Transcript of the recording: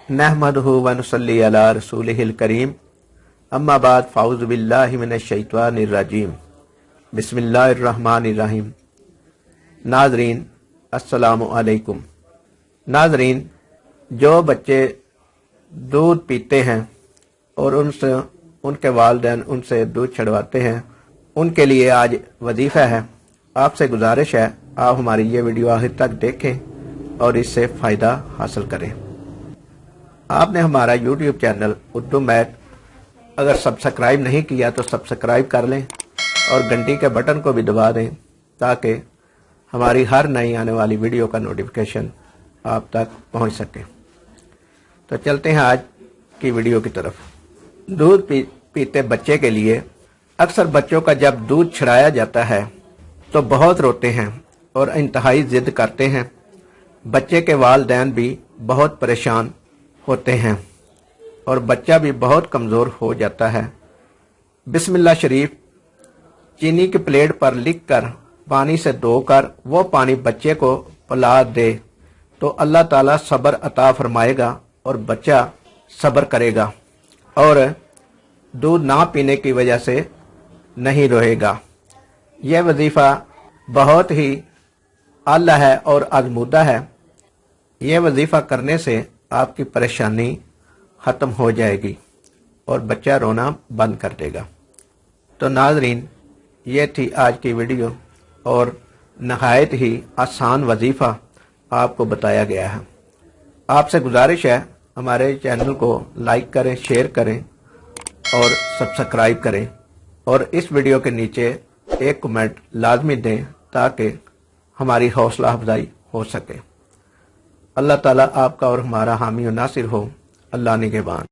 नहमदुहु व नुसल्ली अला रसूलिहिल करीम अम्मा बाद फ़ाउज़ु बिल्लाहि मिनश शैतानिर रजीम बिस्मिल्लाहिर रहमानिर रहीम। नाज़रीन अस्सलामु अलैकुम। नाज़रीन, जो बच्चे दूध पीते हैं और उनके वालिदैन उनसे दूध छड़वाते हैं, उनके लिए आज वजीफ़ा है। आपसे गुजारिश है आप हमारी ये वीडियो आखिर तक देखें और इससे फ़ायदा हासिल करें। आपने हमारा YouTube चैनल उर्दू मैथ अगर सब्सक्राइब नहीं किया तो सब्सक्राइब कर लें और घंटी के बटन को भी दबा दें ताकि हमारी हर नई आने वाली वीडियो का नोटिफिकेशन आप तक पहुंच सके। तो चलते हैं आज की वीडियो की तरफ। दूध पीते बच्चे के लिए अक्सर बच्चों का जब दूध छड़ाया जाता है तो बहुत रोते हैं और इंतहाई जिद करते हैं। बच्चे के वालिदैन भी बहुत परेशान होते हैं और बच्चा भी बहुत कमज़ोर हो जाता है। बिस्मिल्लाह शरीफ चीनी की प्लेट पर लिखकर पानी से धोकर वो पानी बच्चे को पिला दे तो अल्लाह ताला सब्र अता फरमाएगा और बच्चा सब्र करेगा और दूध ना पीने की वजह से नहीं रोएगा। यह वजीफ़ा बहुत ही आला है और आजमूदा है। यह वजीफ़ा करने से आपकी परेशानी ख़त्म हो जाएगी और बच्चा रोना बंद कर देगा। तो नाज़रीन, ये थी आज की वीडियो और नहायत ही आसान वजीफ़ा आपको बताया गया है। आपसे गुजारिश है हमारे चैनल को लाइक करें, शेयर करें और सब्सक्राइब करें और इस वीडियो के नीचे एक कमेंट लाजमी दें ताकि हमारी हौसला अफजाई हो सके। अल्लाह ताला आपका और हमारा हामी और नासिर हो। अल्लाह निगहबान।